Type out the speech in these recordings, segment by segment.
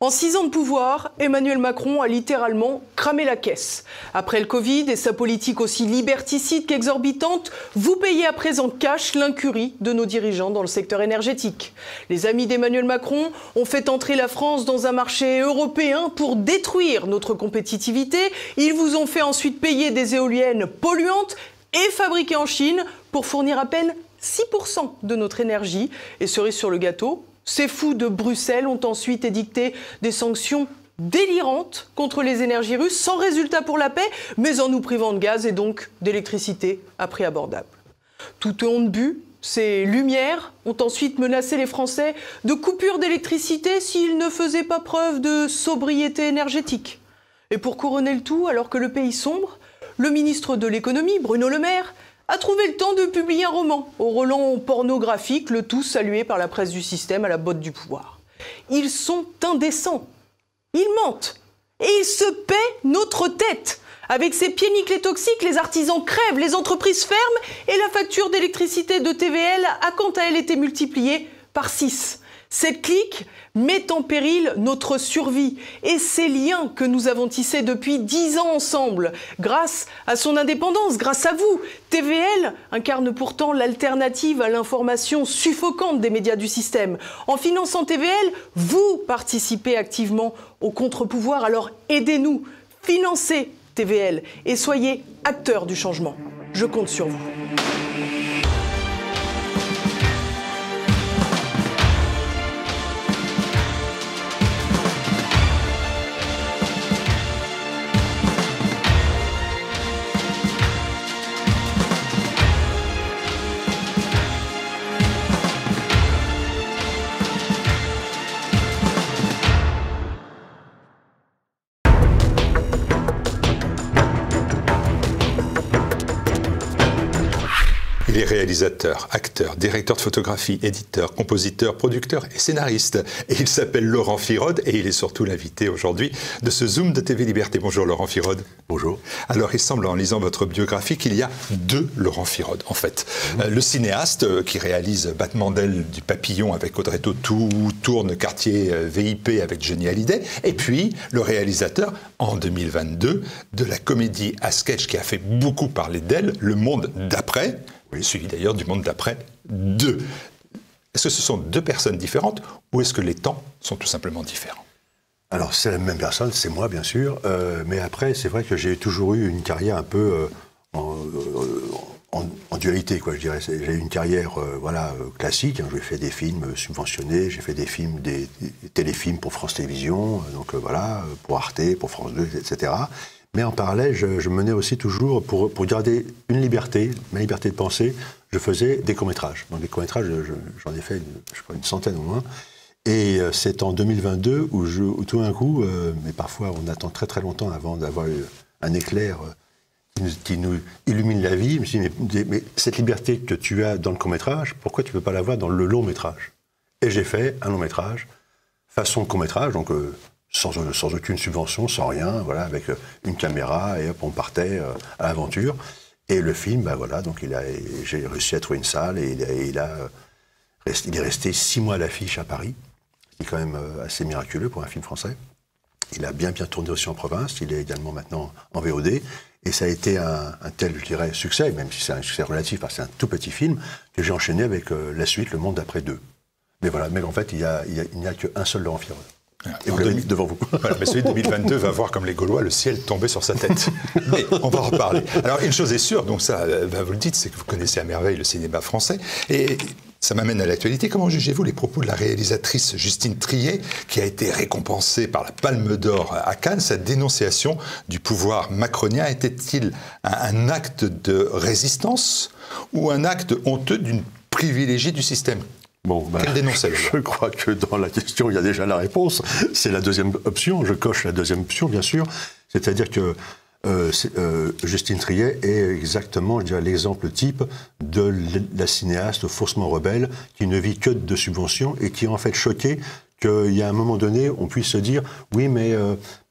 En 6 ans de pouvoir, Emmanuel Macron a littéralement cramé la caisse. Après le Covid et sa politique aussi liberticide qu'exorbitante, vous payez à présent cash l'incurie de nos dirigeants dans le secteur énergétique. Les amis d'Emmanuel Macron ont fait entrer la France dans un marché européen pour détruire notre compétitivité. Ils vous ont fait ensuite payer des éoliennes polluantes et fabriquées en Chine pour fournir à peine 6% de notre énergie. Et cerise sur le gâteau, ces fous de Bruxelles ont ensuite édicté des sanctions délirantes contre les énergies russes, sans résultat pour la paix, mais en nous privant de gaz et donc d'électricité à prix abordable. Tout honte bu, ces lumières ont ensuite menacé les Français de coupures d'électricité s'ils ne faisaient pas preuve de sobriété énergétique. Et pour couronner le tout, alors que le pays sombre, le ministre de l'économie, Bruno Le Maire, a trouvé le temps de publier un roman au relent pornographique, le tout salué par la presse du système à la botte du pouvoir. Ils sont indécents, ils mentent et ils se paient notre tête. Avec ces pieds nickelés toxiques, les artisans crèvent, les entreprises ferment et la facture d'électricité de TVL a quant à elle été multipliée par 6. Cette clique met en péril notre survie et ces liens que nous avons tissés depuis 10 ans ensemble. Grâce à son indépendance, grâce à vous, TVL incarne pourtant l'alternative à l'information suffocante des médias du système. En finançant TVL, vous participez activement au contre-pouvoir, alors aidez-nous, financez TVL et soyez acteurs du changement. Je compte sur vous. Il est réalisateur, acteur, directeur de photographie, éditeur, compositeur, producteur et scénariste. Et il s'appelle Laurent Firode et il est surtout l'invité aujourd'hui de ce Zoom de TV Liberté. Bonjour Laurent Firode. Bonjour. Alors il semble en lisant votre biographie qu'il y a 2 Laurent Firode en fait. Le cinéaste qui réalise Battement d'ailes du papillon avec Audrey Tautou, Tourne quartier VIP avec Johnny Hallyday. Et puis le réalisateur en 2022 de la comédie à sketch qui a fait beaucoup parler d'elle, Le Monde d'après. Suivi d'ailleurs du Monde d'après 2. Est-ce que ce sont 2 personnes différentes ou est-ce que les temps sont tout simplement différents? Alors c'est la même personne, c'est moi bien sûr, mais après c'est vrai que j'ai toujours eu une carrière un peu en dualité, quoi, je dirais. J'ai eu une carrière classique, hein. J'ai fait des films subventionnés, j'ai fait des téléfilms pour France Télévisions, pour Arte, pour France 2, etc. Mais en parallèle, je menais aussi toujours, pour garder une liberté, ma liberté de penser, je faisais des courts-métrages. Donc des courts-métrages, j'en ai fait, je crois, une centaine au moins. Et c'est en 2022 où tout d'un coup, mais parfois on attend très très longtemps avant d'avoir un éclair qui nous illumine la vie, je me suis dit, mais cette liberté que tu as dans le court-métrage, pourquoi tu ne peux pas l'avoir dans le long-métrage? Et j'ai fait un long-métrage, façon court-métrage, donc sans aucune subvention, sans rien, voilà, avec une caméra, et hop, on partait à l'aventure. Et le film, donc j'ai réussi à trouver une salle, et il est resté 6 mois à l'affiche à Paris, ce qui est quand même assez miraculeux pour un film français. Il a bien tourné aussi en province, il est également maintenant en VOD, et ça a été un tel, je dirais, succès, même si c'est un succès relatif, parce que c'est un tout petit film, que j'ai enchaîné avec la suite, Le Monde d'après 2. Mais voilà, mais en fait, il n'y a qu'un seul Laurent Firode. Et vous l'avez mis devant vous. Voilà, mais celui de 2022 va voir, comme les Gaulois, le ciel tomber sur sa tête. Mais on va en reparler. Alors, une chose est sûre, donc ça, vous le dites, c'est que vous connaissez à merveille le cinéma français. Et ça m'amène à l'actualité. Comment jugez-vous les propos de la réalisatrice Justine Triet, qui a été récompensée par la Palme d'Or à Cannes? Sa dénonciation du pouvoir macronien était-il un acte de résistance ou un acte honteux d'une privilégiée du système? Bon, je crois que dans la question, il y a déjà la réponse. C'est la deuxième option. Je coche la deuxième option, bien sûr. C'est-à-dire que Justine Triet est exactement, je dirais, l'exemple type de la cinéaste faussement rebelle qui ne vit que de subventions et qui est en fait choquée qu'il y a un moment donné, on puisse se dire « Oui, mais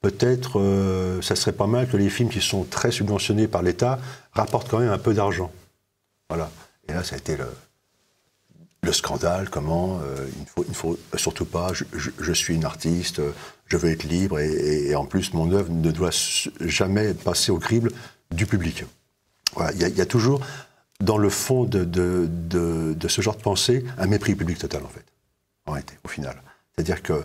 peut-être ça serait pas mal que les films qui sont très subventionnés par l'État rapportent quand même un peu d'argent. » Voilà. Et là, ça a été le scandale, comment, il ne faut surtout pas, je suis une artiste, je veux être libre, et en plus, mon œuvre ne doit jamais passer au crible du public. Voilà, il y a toujours, dans le fond de ce genre de pensée, un mépris public total, en fait, en réalité, au final. C'est-à-dire que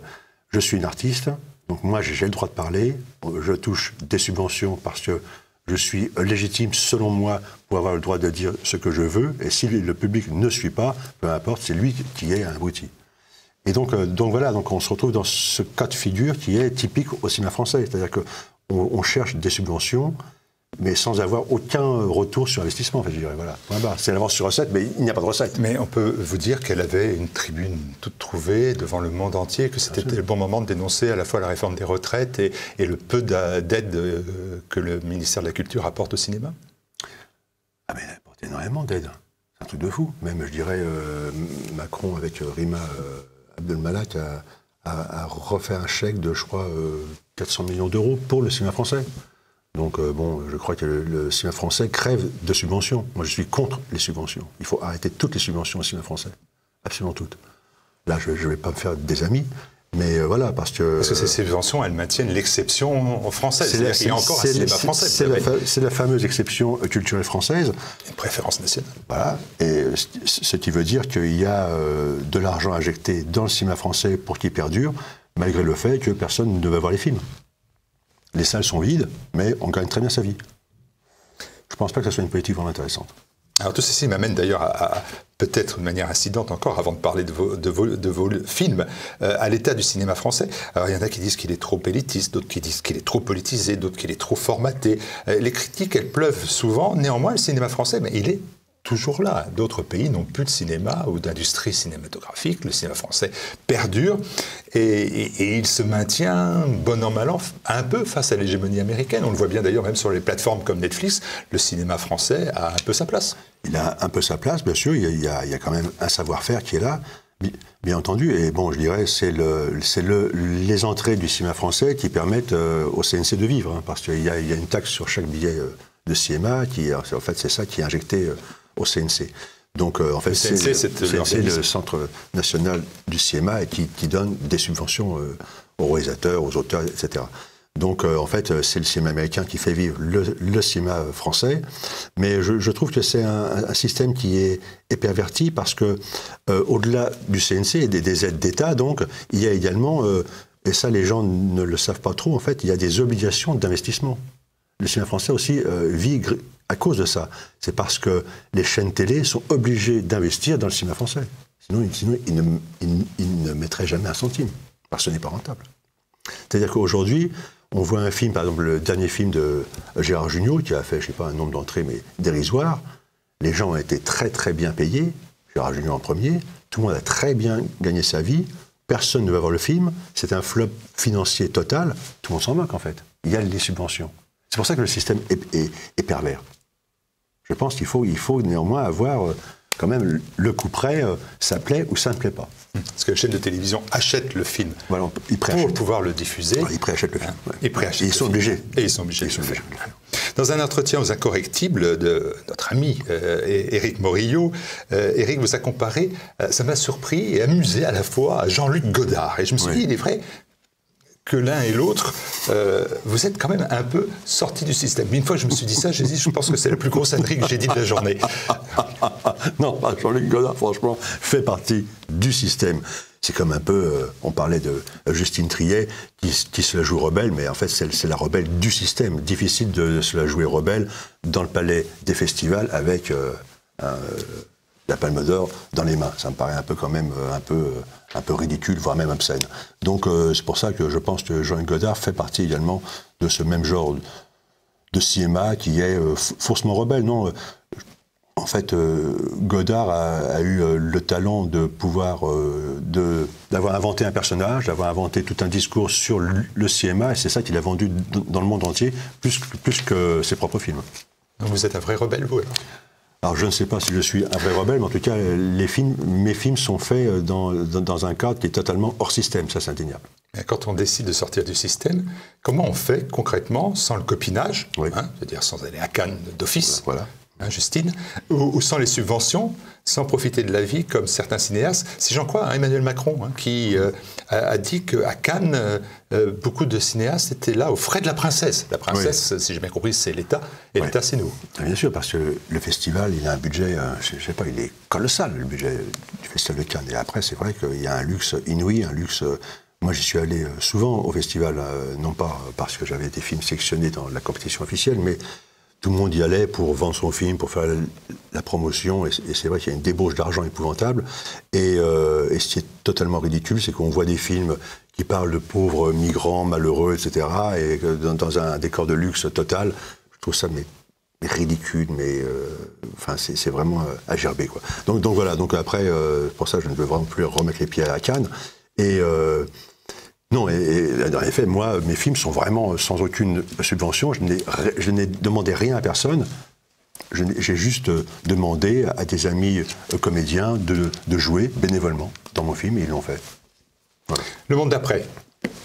je suis une artiste, donc moi, j'ai le droit de parler, je touche des subventions parce que je suis légitime, selon moi, pour avoir le droit de dire ce que je veux. Et si le public ne suit pas, peu importe, c'est lui qui est un abruti. Et donc voilà, donc on se retrouve dans ce cas de figure qui est typique au cinéma français. C'est-à-dire qu'on cherche des subventions, mais sans avoir aucun retour sur investissement. Enfin, je dirais, voilà. C'est l'avance sur recette, mais il n'y a pas de recette. Mais on peut vous dire qu'elle avait une tribune toute trouvée devant le monde entier, que c'était le bon moment de dénoncer à la fois la réforme des retraites et le peu d'aide que le ministère de la Culture apporte au cinéma. Ah mais elle apporte énormément d'aide. C'est un truc de fou. Même, je dirais, Macron avec Rima Abdelmalak a refait un chèque de, je crois, 400 millions d'euros pour le cinéma français. Donc, bon, je crois que le cinéma français crève de subventions. Moi, je suis contre les subventions. Il faut arrêter toutes les subventions au cinéma français. Absolument toutes. Là, je ne vais pas me faire des amis, mais voilà, parce que... Parce que ces subventions, elles maintiennent l'exception française. Il y a encore un cinéma français. C'est la fameuse exception culturelle française. Une préférence nationale. Voilà. Et ce qui veut dire qu'il y a de l'argent injecté dans le cinéma français pour qu'il perdure, malgré le fait que personne ne va voir les films. Les salles sont vides, mais on gagne très bien sa vie. Je ne pense pas que ce soit une politique vraiment intéressante. Alors tout ceci m'amène d'ailleurs à peut-être de manière incidente encore, avant de parler de vos films, à l'état du cinéma français. Alors il y en a qui disent qu'il est trop élitiste, d'autres qui disent qu'il est trop politisé, d'autres qu'il est trop formaté. Les critiques, elles pleuvent souvent. Néanmoins, le cinéma français, mais il est toujours là. D'autres pays n'ont plus de cinéma ou d'industrie cinématographique. Le cinéma français perdure et il se maintient, bon an, mal an, un peu face à l'hégémonie américaine. On le voit bien d'ailleurs même sur les plateformes comme Netflix. Le cinéma français a un peu sa place. Il a un peu sa place, bien sûr. Il y a quand même un savoir-faire qui est là, bien entendu. Et bon, je dirais, c'est les entrées du cinéma français qui permettent au CNC de vivre. Hein, parce qu'il y a une taxe sur chaque billet de cinéma qui, en fait, c'est ça qui est injecté au CNC. Donc, en fait, c'est le Centre national du cinéma et qui donne des subventions aux réalisateurs, aux auteurs, etc. Donc, en fait, c'est le cinéma américain qui fait vivre le cinéma français. Mais je trouve que c'est un système qui est perverti parce que, au-delà du CNC et des aides d'État, donc, il y a également, et ça, les gens ne le savent pas trop, en fait, il y a des obligations d'investissement. Le cinéma français aussi vit à cause de ça. C'est parce que les chaînes télé sont obligées d'investir dans le cinéma français. Sinon ils ne mettraient jamais un centime, parce que ce n'est pas rentable. C'est-à-dire qu'aujourd'hui, on voit un film, par exemple le dernier film de Gérard Jugnot, qui a fait, je ne sais pas, un nombre d'entrées, mais dérisoire. Les gens ont été très très bien payés, Gérard Jugnot en premier, tout le monde a très bien gagné sa vie, personne ne va voir le film, c'est un flop financier total, tout le monde s'en moque en fait. Il y a des subventions. C'est pour ça que le système est pervers. Je pense qu'il faut néanmoins avoir quand même le coup près, ça plaît ou ça ne plaît pas. Parce que les chaînes de télévision achètent le film pour pouvoir le diffuser. Ils préachètent le film. Ouais. Et ils sont obligés. Et ils sont obligés de le faire. Dans un entretien aux Incorrectibles de notre ami Éric Morillo, Éric vous a comparé, ça m'a surpris et amusé à la fois, à Jean-Luc Godard. Et je me suis dit, il est vrai que l'un et l'autre, vous êtes quand même un peu sortis du système. Mais une fois que je me suis dit ça, j'ai dit, je pense que c'est la plus grosse ânerie que j'ai dit de la journée. Non, Jean-Luc Godard, franchement, fait partie du système. C'est comme un peu, on parlait de Justine Triet, qui se la joue rebelle, mais en fait, c'est la rebelle du système. Difficile de se la jouer rebelle dans le palais des festivals avec la Palme d'Or dans les mains. Ça me paraît un peu quand même un peu ridicule, voire même obscène. Donc c'est pour ça que je pense que Jean-Luc Godard fait partie également de ce même genre de cinéma qui est faussement rebelle. Non, en fait, Godard a eu le talent de pouvoir d'avoir inventé un personnage, d'avoir inventé tout un discours sur le cinéma, et c'est ça qu'il a vendu dans le monde entier, plus que ses propres films. Donc vous êtes un vrai rebelle, vous alors ? Alors je ne sais pas si je suis un vrai rebelle, mais en tout cas, mes films sont faits dans un cadre qui est totalement hors système, ça c'est indéniable. Quand on décide de sortir du système, comment on fait concrètement, sans le copinage, oui. c'est-à-dire sans aller à Cannes d'office, voilà. hein, Justine, ou sans les subventions, sans profiter de la vie comme certains cinéastes. Si j'en crois, hein, Emmanuel Macron, hein, qui a dit qu'à Cannes, beaucoup de cinéastes étaient là aux frais de la princesse. La princesse, si j'ai bien compris, c'est l'État, et l'État, c'est nous. Bien sûr, parce que le festival, il a un budget, je ne sais pas, il est colossal, le budget du Festival de Cannes. Et après, c'est vrai qu'il y a un luxe inouï, un luxe... Moi, j'y suis allé souvent au festival, non pas parce que j'avais des films sélectionnés dans la compétition officielle, mais tout le monde y allait pour vendre son film, pour faire la promotion, et c'est vrai qu'il y a une débauche d'argent épouvantable. Et ce qui est totalement ridicule, c'est qu'on voit des films qui parlent de pauvres migrants malheureux, etc., et dans un décor de luxe total, je trouve ça ridicule, enfin, c'est vraiment à gerber, quoi. Donc voilà, donc après, pour ça, je ne veux vraiment plus remettre les pieds à Cannes. Non, et en effet, moi, mes films sont vraiment sans aucune subvention. Je n'ai demandé rien à personne. J'ai juste demandé à des amis comédiens de jouer bénévolement dans mon film, et ils l'ont fait. Voilà. Le monde d'après,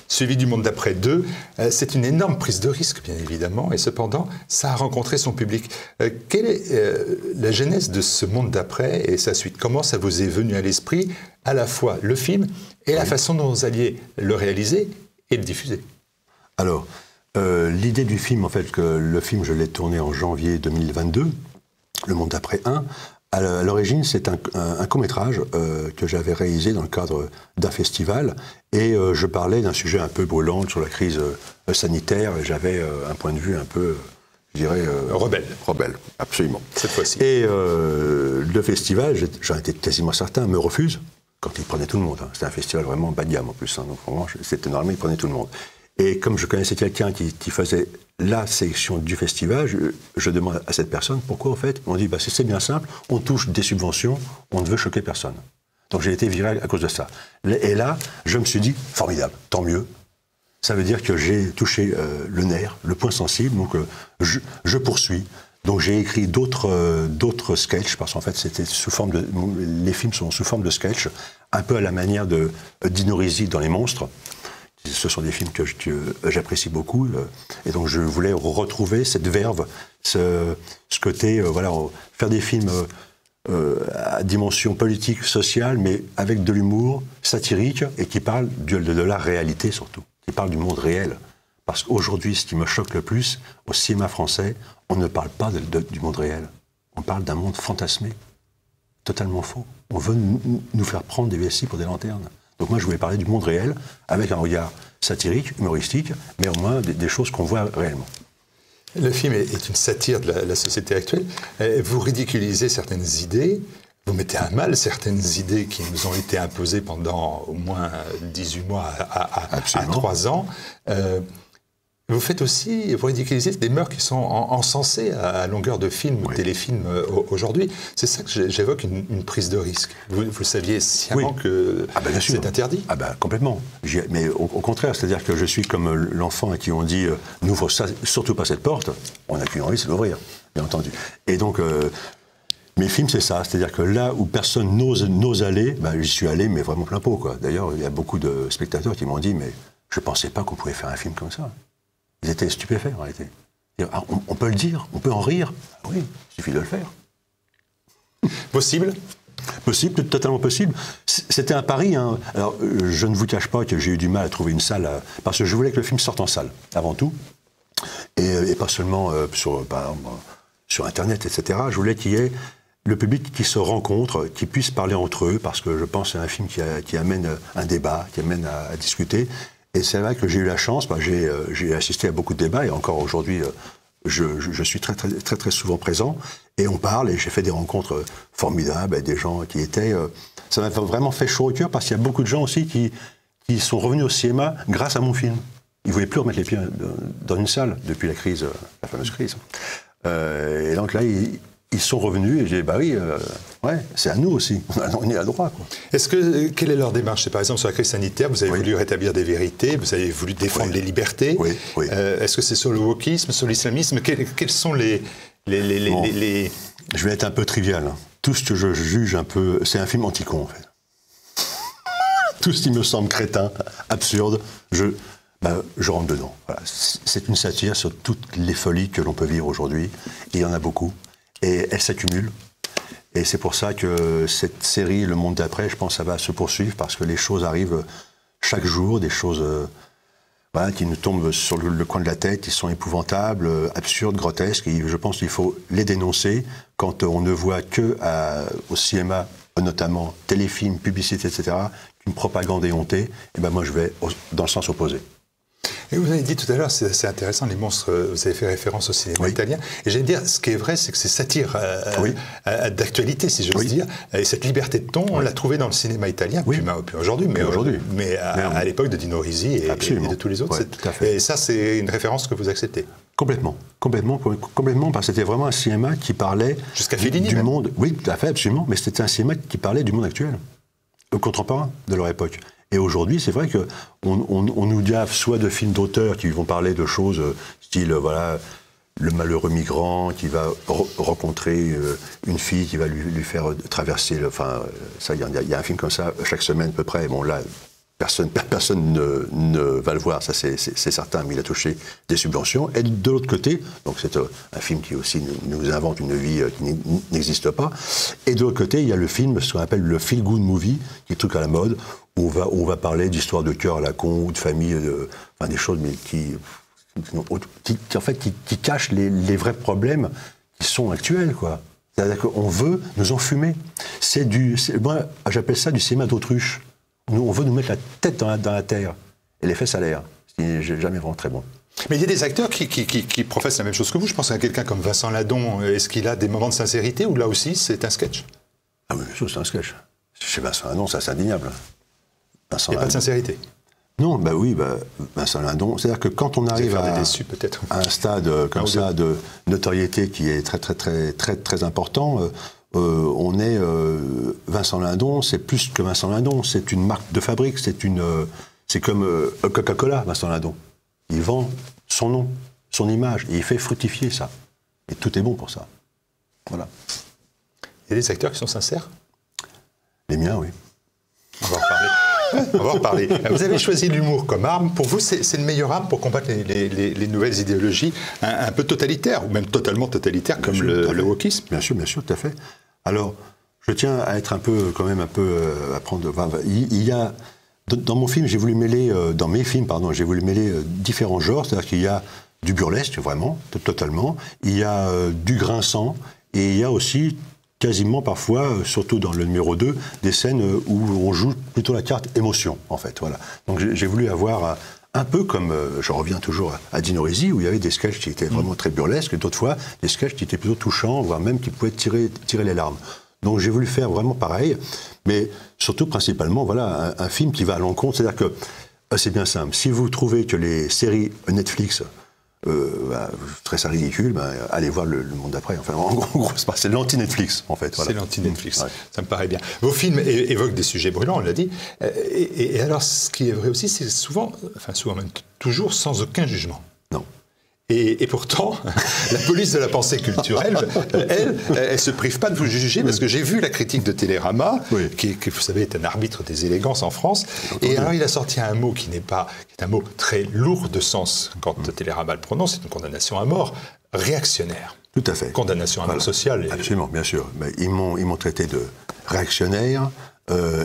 suivi du monde d'après 2, c'est une énorme prise de risque, bien évidemment, et cependant, ça a rencontré son public. Quelle est la genèse de ce monde d'après et sa suite? Comment ça vous est venu à l'esprit, à la fois le film et la façon dont vous alliez le réaliser et le diffuser? Alors, l'idée du film, en fait, que le film, je l'ai tourné en janvier 2022, Le monde d'après 1, à l'origine, c'est un court-métrage que j'avais réalisé dans le cadre d'un festival, et je parlais d'un sujet un peu brûlant sur la crise sanitaire, et j'avais un point de vue un peu, je dirais... rebelle. Rebelle, absolument. Cette fois-ci. Et le festival, j'en étais quasiment certain, me refuse, quand il prenait tout le monde. Hein. C'était un festival vraiment bas de gamme en plus, hein, donc vraiment, c'était normalement, il prenait tout le monde. Et comme je connaissais quelqu'un qui faisait la sélection du festival, je demande à cette personne pourquoi, en fait. On dit, c'est bien simple, on touche des subventions, on ne veut choquer personne. Donc j'ai été viré à cause de ça. Et là, je me suis dit, formidable, tant mieux. Ça veut dire que j'ai touché le nerf, le point sensible, donc je poursuis. Donc j'ai écrit d'autres sketchs, parce qu'en fait, c'était sous forme de... Les films sont sous forme de sketchs, un peu à la manière de Dino Risi dans Les Monstres. Ce sont des films que j'apprécie beaucoup, et donc je voulais retrouver cette verve, ce côté, voilà, faire des films à dimension politique, sociale, mais avec de l'humour satirique, et qui parlent de la réalité surtout, qui parlent du monde réel. Parce qu'aujourd'hui, ce qui me choque le plus, au cinéma français, on ne parle pas du monde réel. On parle d'un monde fantasmé, totalement faux. On veut nous faire prendre des vessies pour des lanternes. Donc moi, je voulais parler du monde réel, avec un regard satirique, humoristique, mais au moins des choses qu'on voit réellement. Le film est une satire de la société actuelle. Vous ridiculisez certaines idées, vous mettez à mal certaines idées qui nous ont été imposées pendant au moins 18 mois à 3 ans. Vous faites aussi, vous ridiculisez des mœurs qui sont encensées à longueur de film ou téléfilm aujourd'hui. C'est ça que j'évoque, une prise de risque. Vous saviez sciemment que c'est interdit? Complètement. Mais au contraire, c'est-à-dire que je suis comme l'enfant à qui on dit « n'ouvre surtout pas cette porte », on n'a qu'une envie, c'est l'ouvrir, bien entendu. Et donc, mes films, c'est ça. C'est-à-dire que là où personne n'ose aller, j'y suis allé, mais vraiment plein pot, quoi. D'ailleurs, il y a beaucoup de spectateurs qui m'ont dit « mais je ne pensais pas qu'on pouvait faire un film comme ça ». Ils étaient stupéfaits, en réalité. On peut le dire, on peut en rire. Oui, il suffit de le faire. Possible? Possible, totalement possible. C'était un pari. Hein. Alors, je ne vous cache pas que j'ai eu du mal à trouver une salle, parce que je voulais que le film sorte en salle, avant tout. Et pas seulement sur Internet, etc. Je voulais qu'il y ait le public qui se rencontre, qui puisse parler entre eux, parce que je pense que c'est un film qui amène un débat, qui amène à discuter. Et c'est vrai que j'ai eu la chance, j'ai assisté à beaucoup de débats, et encore aujourd'hui, je suis très, très, très, très souvent présent, et on parle, et j'ai fait des rencontres formidables avec des gens qui étaient... ça m'a vraiment fait chaud au cœur, parce qu'il y a beaucoup de gens aussi qui sont revenus au cinéma grâce à mon film. Ils ne voulaient plus remettre les pieds dans une salle depuis la crise, la fameuse crise. Et donc là, ils sont revenus, et j'ai dit, c'est à nous aussi, on est à droit. Quelle est leur démarche? Par exemple, sur la crise sanitaire, vous avez voulu rétablir des vérités, vous avez voulu défendre les libertés. Est-ce que c'est sur le wokisme, sur l'islamisme? Quels sont les... Je vais être un peu trivial. Hein. Tout ce que je juge un peu, c'est un film anti-con, en fait. Tout ce qui me semble crétin, absurde, je rentre dedans. Voilà. C'est une satire sur toutes les folies que l'on peut vivre aujourd'hui. Il y en a beaucoup. et elles s'accumulent. Et c'est pour ça que cette série, Le Monde d'après, je pense que ça va se poursuivre parce que les choses arrivent chaque jour, des choses voilà, qui nous tombent sur le coin de la tête, qui sont épouvantables, absurdes, grotesques. Et je pense qu'il faut les dénoncer quand on ne voit que au cinéma, notamment téléfilms, publicités, etc., qu'une propagande éhontée. Et ben moi, je vais dans le sens opposé. Et vous avez dit tout à l'heure, c'est intéressant, les monstres, vous avez fait référence au cinéma italien. Et j'allais dire, ce qui est vrai, c'est que c'est satire d'actualité, si j'ose dire. Et cette liberté de ton, on l'a trouvée dans le cinéma italien, puis aujourd'hui, mais à l'époque de Dino Risi et de tous les autres. Ouais, tout à fait. Et ça, c'est une référence que vous acceptez. Complètement, parce que c'était vraiment un cinéma qui parlait du monde. Oui, tout à fait, absolument. Mais c'était un cinéma qui parlait du monde actuel, contemporain de leur époque. Et aujourd'hui, c'est vrai qu'on nous gaffe soit de films d'auteurs qui vont parler de choses style, voilà, le malheureux migrant qui va rencontrer une fille qui va lui faire traverser, ça, il y a un film comme ça chaque semaine à peu près. Bon, là, personne ne va le voir, ça c'est certain, mais il a touché des subventions. Et de l'autre côté, donc c'est un film qui aussi nous invente une vie qui n'existe pas. Et de l'autre côté, il y a le film, ce qu'on appelle le feel-good movie, qui est truc à la mode, où on va parler d'histoires de cœur à la con, ou de famille, enfin des choses, mais qui cachent les vrais problèmes qui sont actuels, quoi. C'est-à-dire qu'on veut nous enfumer. Moi, j'appelle ça du cinéma d'autruche. On veut nous mettre la tête dans la terre et les fesses à l'air. Ce qui n'est jamais vraiment très bon. Mais il y a des acteurs qui professent la même chose que vous. Je pense à quelqu'un comme Vincent Ladon. Est-ce qu'il a des moments de sincérité ou là aussi c'est un sketch? Ah oui, bien sûr, c'est un sketch. Chez Vincent Ladon, ça c'est indéniable. Il n'y a pas de sincérité? Non, Vincent Ladon. C'est-à-dire que quand on arrive à un stade comme ça de notoriété qui est très, très, très, très, très important, Vincent Ladon, c'est plus que Vincent Ladon, c'est une marque de fabrique, c'est comme Coca-Cola, Vincent Ladon. Il vend son nom, son image, et il fait fructifier ça. Et tout est bon pour ça. Voilà. Il y a des acteurs qui sont sincères? Les miens, oui. On va en reparler. On va en reparler. Vous avez choisi l'humour comme arme. Pour vous, c'est le meilleur arme pour combattre les nouvelles idéologies un peu totalitaires, ou même totalement totalitaires, comme le wokisme? Bien sûr, tout à fait. Alors, je tiens à être à prendre. Il y a dans mon film, j'ai voulu mêler différents genres, c'est-à-dire qu'il y a du burlesque vraiment, totalement. Il y a du grinçant et il y a aussi quasiment parfois, surtout dans le numéro 2, des scènes où on joue plutôt la carte émotion, en fait. Voilà. Donc j'ai voulu avoir un peu comme, je reviens toujours à Dino Risi, où il y avait des sketchs qui étaient vraiment très burlesques, et d'autres fois, des sketchs qui étaient plutôt touchants, voire même qui pouvaient tirer les larmes. Donc j'ai voulu faire vraiment pareil, mais surtout, principalement, voilà, un film qui va à l'encontre. C'est-à-dire que, c'est bien simple, si vous trouvez que les séries Netflix... très ça ridicule, allez voir le Monde d'après. Enfin, en gros, c'est l'anti-Netflix, en fait. Voilà. C'est l'anti-Netflix, ouais. Ça me paraît bien. Vos films évoquent des sujets brûlants, on l'a dit. Et alors, ce qui est vrai aussi, c'est souvent même toujours, sans aucun jugement. Non. Et pourtant, la police de la pensée culturelle, elle se prive pas de vous juger, parce que j'ai vu la critique de Télérama, qui, vous savez, est un arbitre des élégances en France, et alors il a sorti un mot qui est un mot très lourd de sens quand Télérama le prononce, c'est une condamnation à mort, réactionnaire. Tout à fait. Condamnation à mort sociale. Absolument, bien sûr. Mais ils m'ont traité de réactionnaire.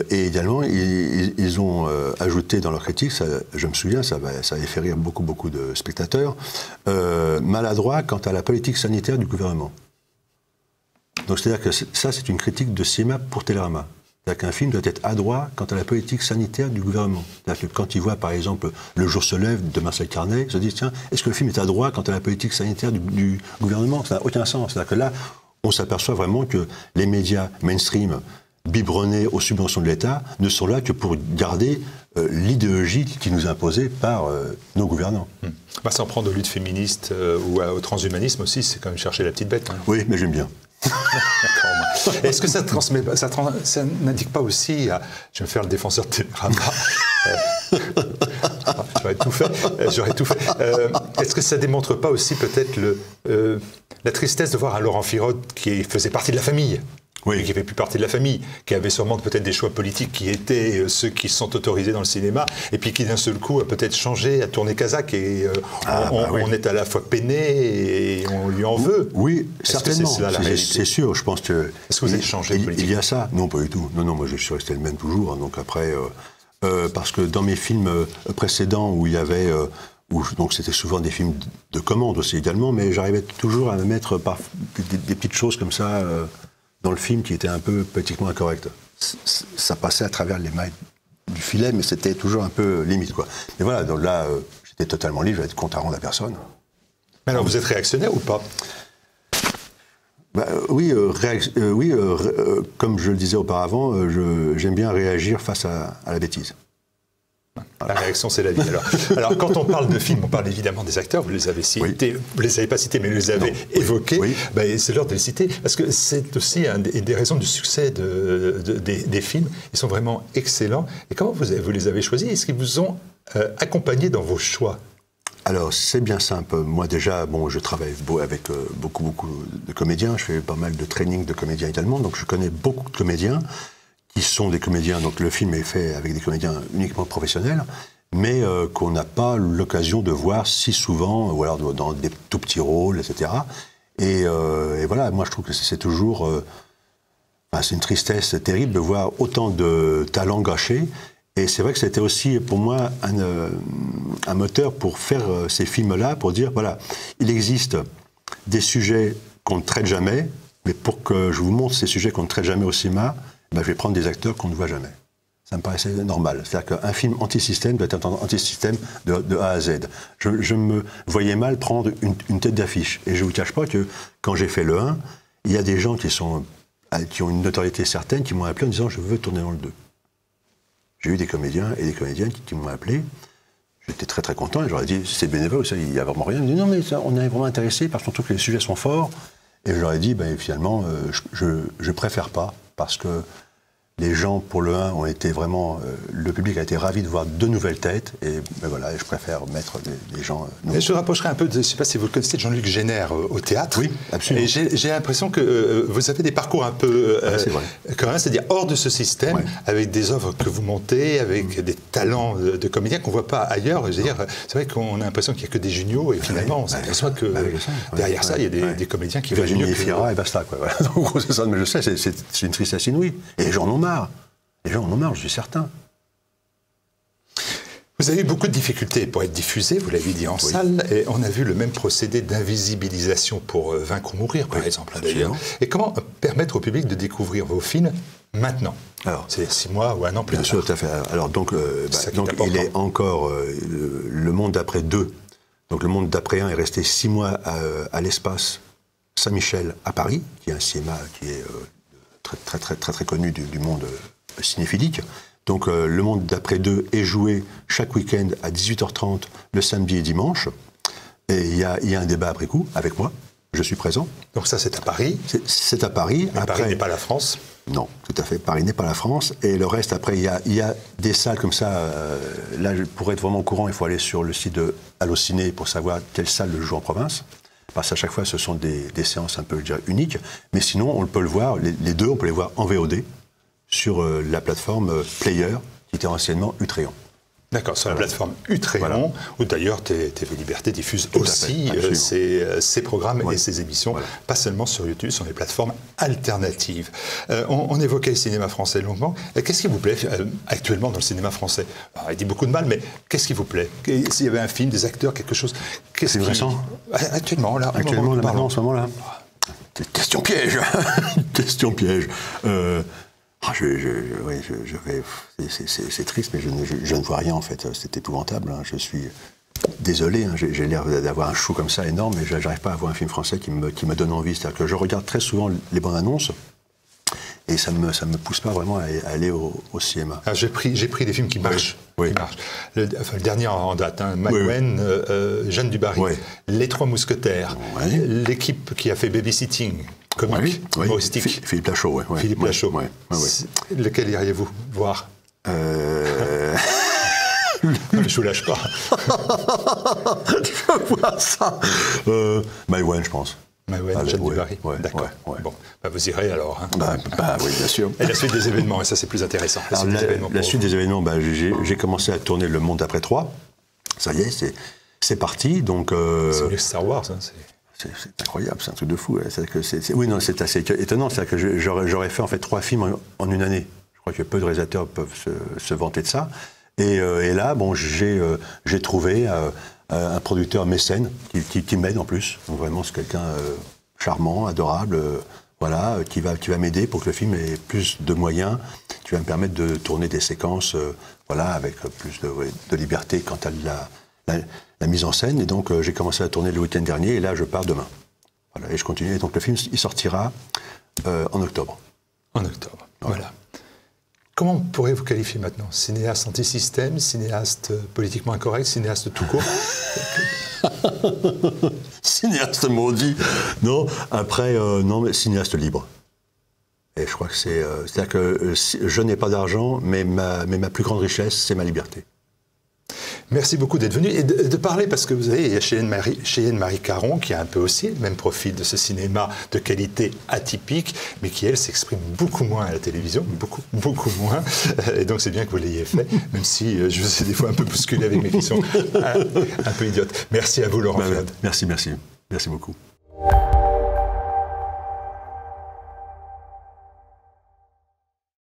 Et également, ils ont ajouté dans leur critique, je me souviens, ça avait fait rire beaucoup de spectateurs, maladroit quant à la politique sanitaire du gouvernement. Donc c'est-à-dire que ça, c'est une critique de cinéma pour Télérama. C'est-à-dire qu'un film doit être adroit quant à la politique sanitaire du gouvernement. C'est-à-dire que quand ils voient, par exemple, Le jour se lève de Marcel Carnet, ils se disent, tiens, est-ce que le film est adroit quant à la politique sanitaire du gouvernement? Ça n'a aucun sens. C'est-à-dire que là, on s'aperçoit vraiment que les médias mainstream biberonnés aux subventions de l'État ne sont là que pour garder l'idéologie qui nous est imposée par nos gouvernants. S'en prendre aux luttes féministes ou au transhumanisme aussi, c'est quand même chercher la petite bête. Hein. Oui, mais j'aime bien. D'accord. Est-ce que ça n'indique pas aussi, je vais me faire le défenseur de Télérama, j'aurais tout fait. Est-ce que ça démontre pas aussi peut-être la tristesse de voir un Laurent Firod qui faisait partie de la famille? qui ne fait plus partie de la famille, qui avait sûrement peut-être des choix politiques qui étaient ceux qui sont autorisés dans le cinéma, et puis qui d'un seul coup a peut-être changé, a tourné Kazakh, et on est à la fois peiné et on lui en veut. Oui, certainement, c'est sûr, je pense que... Est-ce que vous avez changé politiquement ? Il y a ça ? Non, pas du tout. Non, moi je suis resté le même toujours, hein, donc après... parce que dans mes films précédents où il y avait... donc c'était souvent des films de commande aussi également, mais j'arrivais toujours à me mettre des petites choses comme ça... dans le film qui était un peu politiquement incorrect. Ça passait à travers les mailles du filet, mais c'était toujours un peu limite, quoi. Mais voilà, donc là, j'étais totalement libre, j'avais de compte à rendre à personne. Mais alors, vous êtes réactionnaire ou pas ? Oui, comme je le disais auparavant, j'aime bien réagir face à la bêtise. La réaction, c'est la vie. Alors, quand on parle de films, on parle évidemment des acteurs. Vous les avez cités, vous les avez pas cités, mais vous les avez évoqués. Oui. C'est l'heure de les citer, parce que c'est aussi des raisons du succès des films. Ils sont vraiment excellents. Et comment vous les avez choisis ? Est-ce qu'ils vous ont accompagné dans vos choix ? Alors, c'est bien simple. Moi, déjà, je travaille avec beaucoup de comédiens. Je fais pas mal de training de comédiens également, donc je connais beaucoup de comédiens qui sont des comédiens, donc le film est fait avec des comédiens uniquement professionnels, mais qu'on n'a pas l'occasion de voir si souvent, ou alors dans des tout petits rôles, etc. Et voilà, moi je trouve que c'est toujours... c'est une tristesse terrible de voir autant de talents gâchés, et c'est vrai que c'était aussi pour moi un moteur pour faire ces films-là, pour dire, voilà, il existe des sujets qu'on ne traite jamais, mais pour que je vous montre ces sujets qu'on ne traite jamais au cinéma, je vais prendre des acteurs qu'on ne voit jamais. Ça me paraissait normal. C'est-à-dire qu'un film anti-système doit être anti-système de A à Z. Je me voyais mal prendre une tête d'affiche. Et je ne vous cache pas que quand j'ai fait le 1, il y a des gens qui ont une notoriété certaine qui m'ont appelé en disant « je veux tourner dans le 2 ». J'ai eu des comédiens et des comédiennes qui m'ont appelé. J'étais très très content et je leur ai dit « c'est bénévole, ça, il n'y a vraiment rien ». Ils m'ont dit « non mais ça, on est vraiment intéressé parce qu'on trouve que les sujets sont forts ». Et je leur ai dit finalement je préfère pas parce que les gens, pour le 1, ont été vraiment... le public a été ravi de voir de nouvelles têtes. Et voilà, je préfère mettre des gens... Et je rapprocherai un peu, je ne sais pas si vous le connaissez, Jean-Luc Génère au théâtre. Oui, absolument. Et j'ai l'impression que vous avez des parcours un peu... c'est-à-dire hors de ce système, avec des œuvres que vous montez, avec des talents de comédiens qu'on ne voit pas ailleurs. Je veux dire, c'est vrai qu'on a l'impression qu'il n'y a que des juniors, et finalement, on s'aperçoit que derrière ça, il y a des comédiens qui valent mieux que... Fira et basta, quoi. Voilà. Donc, c'est ça, mais je sais, c'est une tristesse inouïe. Et les gens en ont marre. Les gens en ont marre, je suis certain. Vous avez eu beaucoup de difficultés pour être diffusé, vous l'avez dit en salle, et on a vu le même procédé d'invisibilisation pour Vaincre ou mourir, par exemple, d'ailleurs. Et comment permettre au public de découvrir vos films maintenant ? Alors, c'est 6 mois ou 1 an plus tard. Bien sûr, tout à fait. Alors, donc il est encore Le Monde d'après 2. Donc, Le Monde d'après 1 est resté 6 mois à l'Espace Saint-Michel à Paris, qui est un cinéma qui est très connu du monde cinéphilique. Donc, Le Monde d'après 2 est joué chaque week-end à 18h30 le samedi et dimanche. Et il y a un débat après coup, avec moi. Je suis présent. Donc ça, c'est à Paris. C'est à Paris. Mais après, Paris n'est pas la France. Non, tout à fait. Paris n'est pas la France. Et le reste, après, il y a des salles comme ça. Là, pour être vraiment au courant, il faut aller sur le site de Allociné pour savoir quelle salle le joue en province. Parce qu'à chaque fois, ce sont des séances un peu, je dirais, uniques. Mais sinon, on peut le voir, les deux, on peut les voir en VOD sur la plateforme Player, qui était anciennement Utréon. D'accord, sur la plateforme Utréon, où d'ailleurs TV Liberté diffuse aussi ses programmes et ses émissions, pas seulement sur YouTube, sur les plateformes alternatives. On évoquait le cinéma français longuement. Qu'est-ce qui vous plaît actuellement dans le cinéma français ? Alors, il dit beaucoup de mal, mais qu'est-ce qui vous plaît ? S'il y avait un film, des acteurs, quelque chose... C'est récent ? Actuellement, là, maintenant, en ce moment-là. Question piège. Question piège. C'est triste, mais je ne vois rien en fait. C'est épouvantable. Hein. Je suis désolé. Hein. J'ai l'air d'avoir un chou comme ça énorme, mais je n'arrive pas à voir un film français qui me donne envie. C'est-à-dire que je regarde très souvent les bandes annonces et ça me pousse pas vraiment à aller au cinéma. J'ai pris des films qui marchent. Oui. Le dernier en date, Maïwenn, Jeanne du Barry, Les Trois Mousquetaires, l'équipe qui a fait Babysitting. Comique, humoristique. Philippe Lachaud, Philippe Lachaud. Lequel iriez-vous voir Je vous lâche pas. Je vois ça. Maïwenn, je pense. Jeanne du Barry. D'accord. Bon, vous irez alors. Hein. Oui, bien sûr. Et la suite des événements, et ça c'est plus intéressant. La suite des événements, j'ai commencé à tourner Le Monde après 3. Ça y est, c'est parti. Donc, c'est mieux que Star Wars. Hein, c'est incroyable, c'est un truc de fou. Oui, non, c'est assez étonnant. C'est-à-dire que j'aurais fait en fait 3 films en une année. Je crois que peu de réalisateurs peuvent se vanter de ça. Et là, bon, j'ai trouvé un producteur mécène qui m'aide en plus. Donc vraiment, c'est quelqu'un charmant, adorable, qui va m'aider pour que le film ait plus de moyens, qui va me permettre de tourner des séquences, avec plus de liberté quant à la mise en scène. Et donc, j'ai commencé à tourner le week-end dernier, et là, je pars demain. Et je continue. Et donc, le film, il sortira en octobre. En octobre, voilà. Comment pourrez-vous qualifier maintenant? Cinéaste anti-système, cinéaste politiquement incorrect, cinéaste tout court? Cinéaste maudit. Non, après, non, mais cinéaste libre. Et je crois que c'est-à-dire que je n'ai pas d'argent, mais ma plus grande richesse, c'est ma liberté. Merci beaucoup d'être venu et de parler, parce que vous savez, il y a Cheyenne Marie Caron qui a un peu aussi le même profil de ce cinéma de qualité atypique, mais qui, elle, s'exprime beaucoup moins à la télévision, beaucoup moins. Et donc, c'est bien que vous l'ayez fait, même si je vous ai des fois un peu bousculé avec mes questions un peu idiotes. Merci à vous, Laurent Fiode. Merci beaucoup.